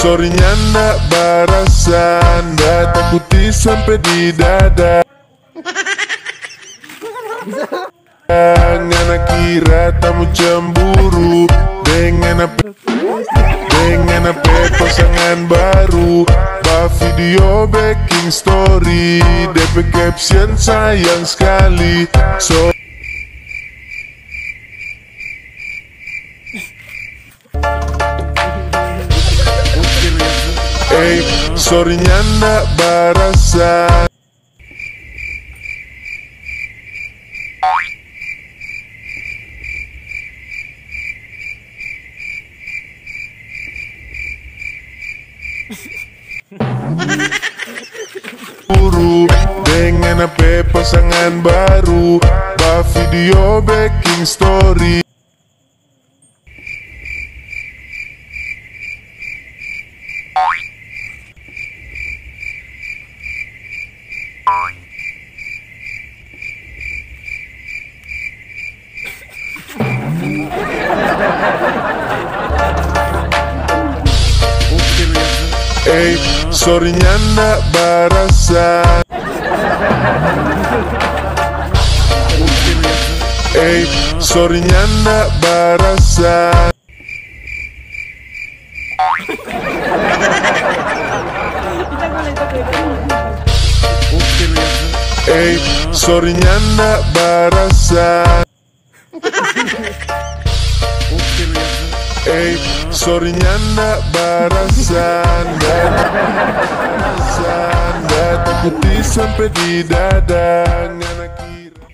sorrynya ndak barasan, ndak takuti sampai di dada. Jangan kira tamu cemburu dengan apa pasangan baru. Bah video baking story, DP caption sayang sekali. So sorrynya ndak barasan. Buru dengan apa pasangan baru, bah video baking story. Sorrynya ndak barasan. Sorrynya ndak barasan. Sorrynya ndak barasan. Sorrynya ndak barasan, ndak takuti sampai di dada. Ngana kira